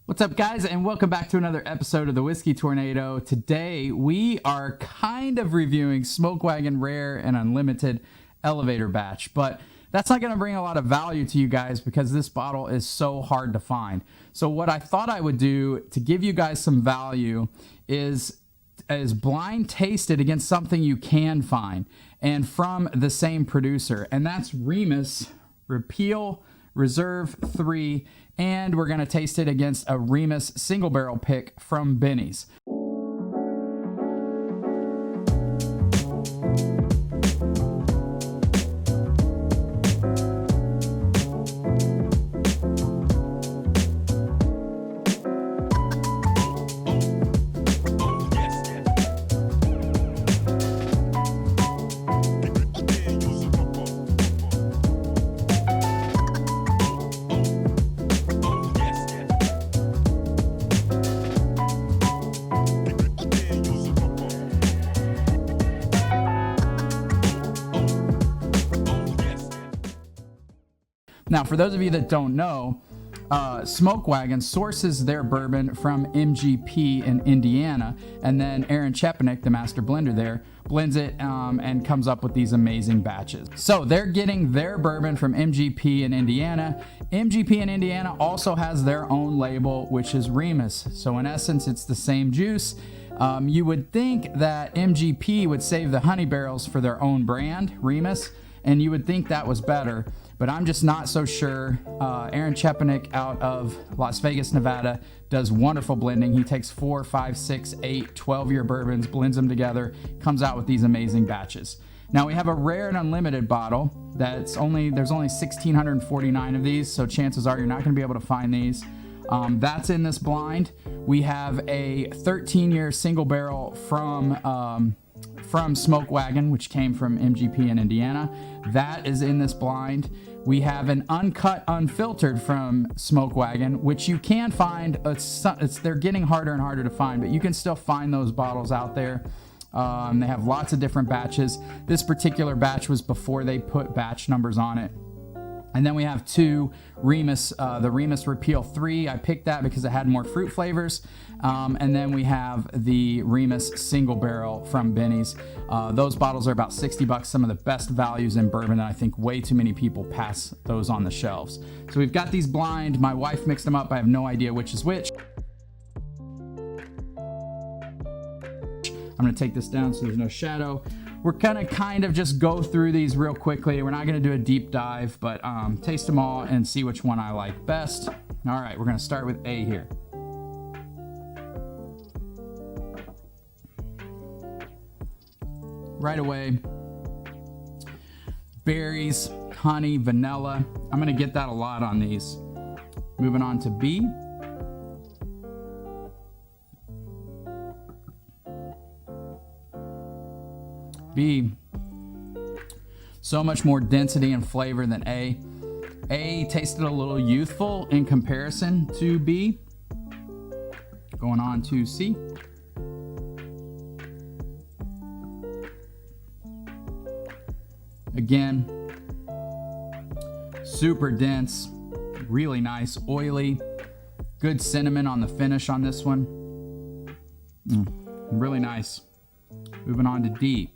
What's up, guys, and welcome back to another episode of the Whiskey Tornado. Today we are kind of reviewing Smoke Wagon Rare and Unlimited Elevator Batch, but that's not going to bring a lot of value to you guys because this bottle is so hard to find. So what I thought I would do to give you guys some value is blind taste it against something you can find and from the same producer, and that's Remus Repeal Reserve 3, and we're going to taste it against a Remus single barrel pick from Benny's. Now, for those of you that don't know, Smoke Wagon sources their bourbon from MGP in Indiana, and then Aaron Chepanek, the master blender there, blends it and comes up with these amazing batches. So they're getting their bourbon from MGP in Indiana. MGP in Indiana also has their own label, which is Remus. So in essence, it's the same juice. You would think that MGP would save the honey barrels for their own brand, Remus, and you would think that was better. But I'm just not so sure. Aaron Chepanek out of Las Vegas, Nevada, does wonderful blending. He takes 4, 5, 6, 8, 12-year bourbons, blends them together, comes out with these amazing batches. Now we have a rare and unlimited bottle there's only 1,649 of these, so chances are you're not going to be able to find these. That's in this blind. We have a 13-year single barrel from Smoke Wagon, which came from MGP in Indiana. That is in this blind. We have an uncut, unfiltered from Smoke Wagon, which you can find. They're getting harder and harder to find, but you can still find those bottles out there. They have lots of different batches. This particular batch was before they put batch numbers on it. And then we have two Remus, the Remus Repeal 3. I picked that because it had more fruit flavors. And then we have the Remus single barrel from Benny's. Those bottles are about $60, some of the best values in bourbon, and I think way too many people pass those on the shelves. So we've got these blind. My wife mixed them up. I have no idea which is which. I'm going to take this down so there's no shadow. We're going to kind of just go through these real quickly. We're not going to do a deep dive, but taste them all and see which one I like best. All right, we're going to start with A here. Right away, berries, honey, vanilla. I'm going to get that a lot on these. Moving on to B. B, so much more density and flavor than A. A tasted a little youthful in comparison to B. Going on to C. Again, super dense, really nice, oily, good cinnamon on the finish on this one. Really nice. Moving on to D.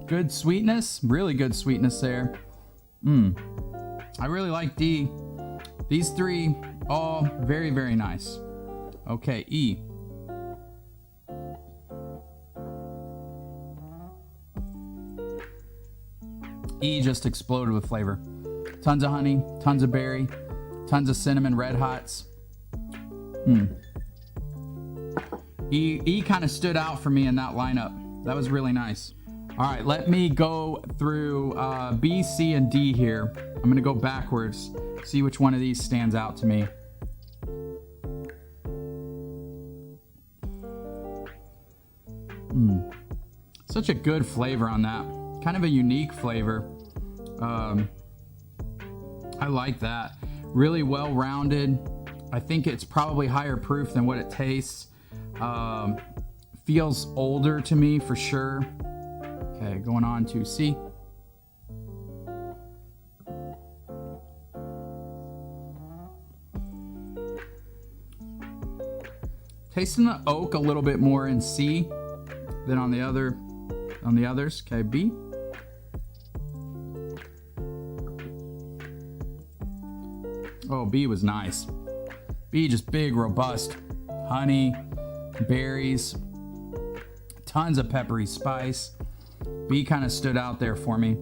Good sweetness, really good sweetness there. I really like D. These three, all very, very nice. Okay, E. E just exploded with flavor. Tons of honey, tons of berry, tons of cinnamon red hots. E kind of stood out for me in that lineup. That was really nice. All right, let me go through B, C, and D here. I'm going to go backwards, see which one of these stands out to me. Such a good flavor on that. Kind of a unique flavor. I like that. Really well-rounded. I think it's probably higher proof than what it tastes. Feels older to me for sure. Okay, going on to C. Tasting the oak a little bit more in C than on the others. Okay, B. Oh, B was nice. B just big, robust. Honey, berries, tons of peppery spice. B kind of stood out there for me.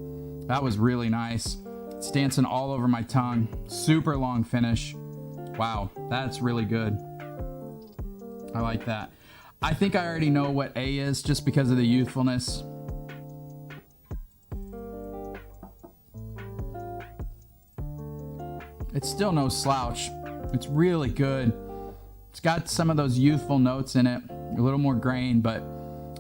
That was really nice. It's dancing all over my tongue. Super long finish. Wow, that's really good. I like that. I think I already know what A is just because of the youthfulness. It's still no slouch. It's really good. It's got some of those youthful notes in it, a little more grain, but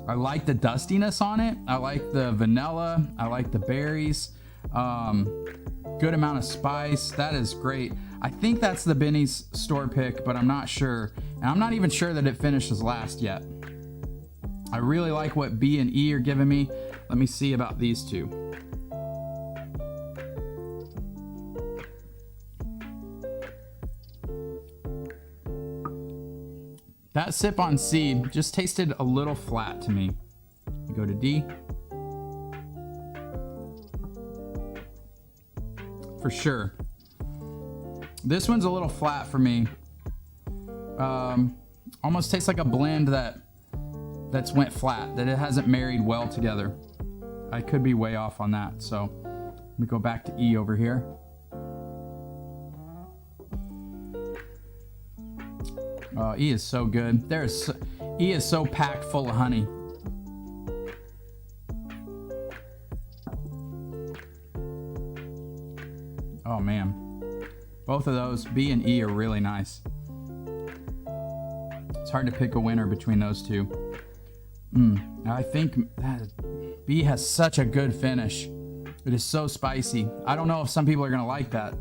I like the dustiness on it. I like the vanilla. I like the berries. Good amount of spice. That is great. I think that's the Benny's store pick, but I'm not sure. And I'm not even sure that it finishes last yet. I really like what B and E are giving me. Let me see about these two. That sip on C just tasted a little flat to me. Go to D. For sure. This one's a little flat for me. Almost tastes like a blend that's went flat, that it hasn't married well together. I could be way off on that, so let me go back to E over here. E is so good. E is so packed full of honey. Oh man. Both of those, B and E, are really nice. It's hard to pick a winner between those two. I think that B has such a good finish. It is so spicy. I don't know if some people are gonna like that.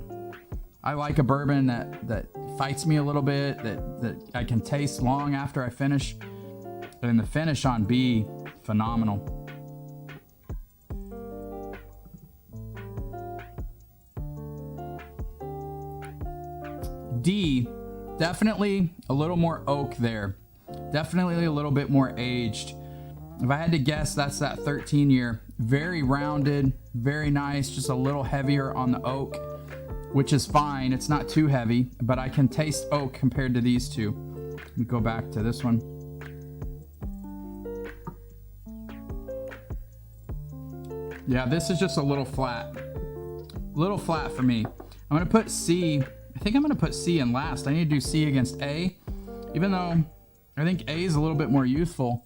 I like a bourbon that fights me a little bit, that I can taste long after I finish. And the finish on B, phenomenal. D, definitely a little more oak there. Definitely a little bit more aged. If I had to guess, that's that 13-year. Very rounded, very nice, just a little heavier on the oak, which is fine. It's not too heavy, but I can taste oak compared to these two. Let me go back to this one. Yeah, this is just a little flat. A little flat for me. I'm gonna put C. I think I'm gonna put C in last. I need to do C against A, even though I think A is a little bit more youthful.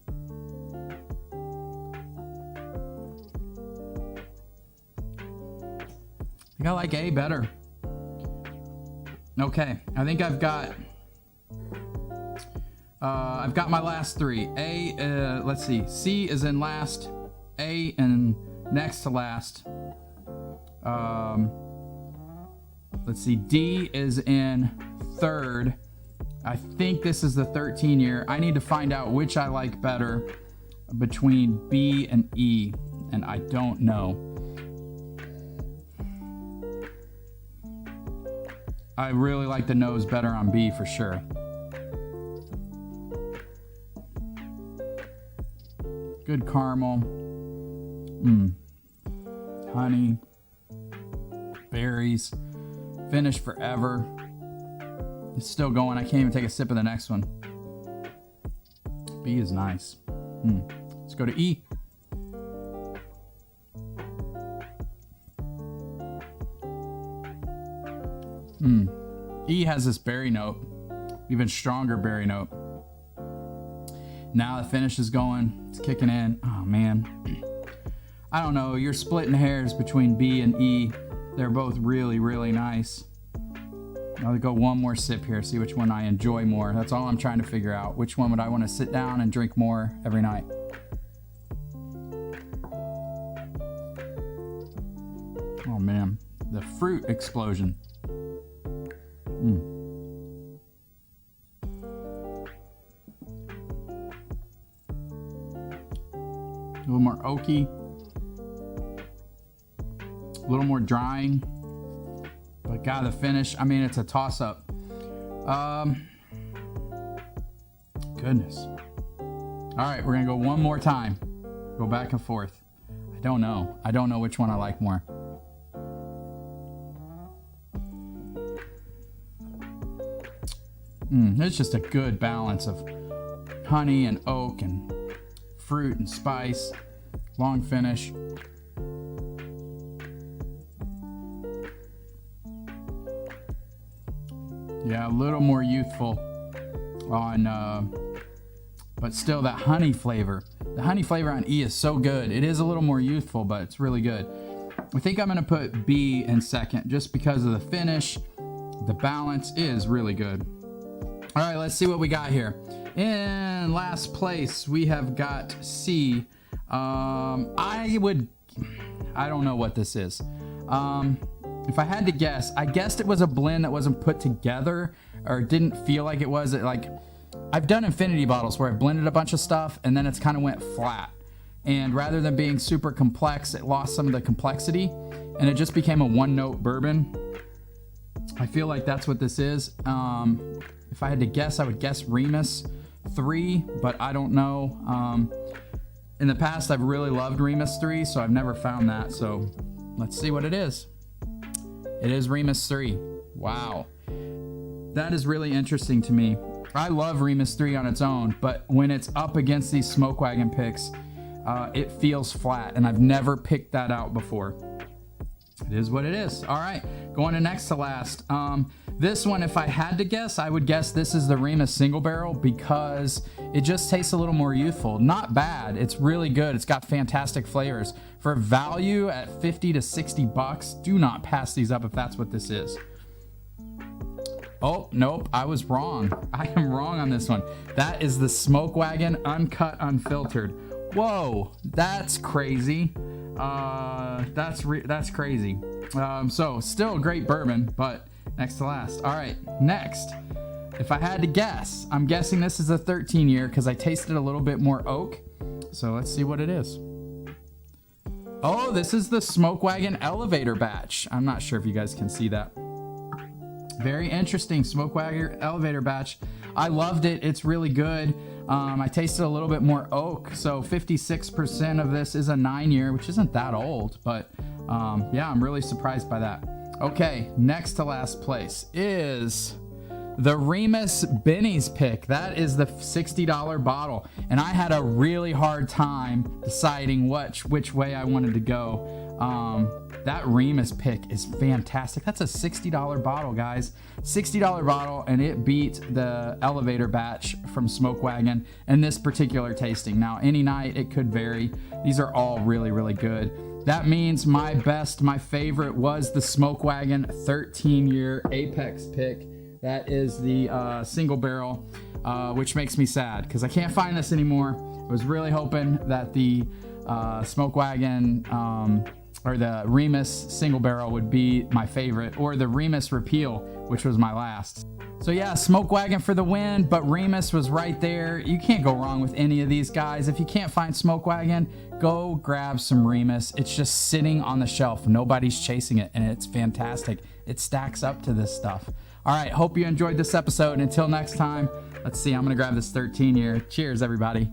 I think I like A better. Okay, I think I've got my last three. A, let's see, C is in last, A in next to last. Let's see, D is in third. I think this is the 13-year. I need to find out which I like better between B and E, and I don't know. I really like the nose better on B for sure. Good caramel. Honey. Berries. Finish forever. It's still going. I can't even take a sip of the next one. B is nice. Let's go to E. E has this berry note, even stronger berry note. Now the finish is going, it's kicking in. Oh man, I don't know, you're splitting hairs between B and E. They're both really, really nice. I'll go one more sip here, see which one I enjoy more. That's all I'm trying to figure out. Which one would I want to sit down and drink more every night? Oh man, the fruit explosion. A little more oaky. A little more drying. But God, the finish, I mean, it's a toss-up. Goodness. All right, we're gonna go one more time. Go back and forth. I don't know which one I like more. It's just a good balance of honey and oak and fruit and spice. Long finish. Yeah, a little more youthful on, but still that honey flavor. The honey flavor on E is so good. It is a little more youthful, but it's really good. I think I'm gonna put B in second just because of the finish. The balance is really good. All right, let's see what we got here. In last place, we have got C. I don't know what this is. If I had to guess, I guessed it was a blend that wasn't put together or didn't feel like it was. Like, I've done infinity bottles where I've blended a bunch of stuff and then it's kind of went flat. And rather than being super complex, it lost some of the complexity and it just became a one-note bourbon. I feel like that's what this is. If I had to guess, I would guess Remus 3, but I don't know. In the past, I've really loved Remus 3, so I've never found that. So let's see what it is. It is Remus 3. Wow. That is really interesting to me. I love Remus 3 on its own, but when it's up against these Smoke Wagon picks, it feels flat, and I've never picked that out before. It is what it is. All right, going to next to last. This one, if I had to guess, I would guess this is the Remus single barrel because it just tastes a little more youthful. Not bad. It's really good. It's got fantastic flavors. For value at 50 to 60 bucks, do not pass these up if that's what this is. Oh, nope, I was wrong. I am wrong on this one. That is the Smoke Wagon Uncut Unfiltered. Whoa, that's crazy. That's crazy. So still a great bourbon, but next to last. All right, next. If I had to guess, I'm guessing this is a 13 year because I tasted a little bit more oak. So let's see what it is. Oh, this is the Smoke Wagon Elevator Batch. I'm not sure if you guys can see that. Very interesting Smoke Wagon Elevator Batch. I loved it. It's really good. I tasted a little bit more oak. So 56% of this is a 9 year, which isn't that old, but yeah, I'm really surprised by that. Okay, next to last place is the Remus Benny's pick. That is the $60 bottle. And I had a really hard time deciding which way I wanted to go. That Remus pick is fantastic. That's a $60 bottle, guys. $60 bottle, and it beat the Elevator Batch from Smoke Wagon in this particular tasting. Now, any night, it could vary. These are all really, really good. That means my favorite was the Smoke Wagon 13-year Apex pick. That is the single barrel, which makes me sad because I can't find this anymore. I was really hoping that the Smoke Wagon or the Remus single barrel would be my favorite, or the Remus Repeal, which was my last. So yeah, Smoke Wagon for the win, but Remus was right there. You can't go wrong with any of these guys. If you can't find Smoke Wagon, go grab some Remus. It's just sitting on the shelf. Nobody's chasing it, and it's fantastic. It stacks up to this stuff. All right, hope you enjoyed this episode. Until next time, let's see. I'm going to grab this 13 year. Cheers, everybody.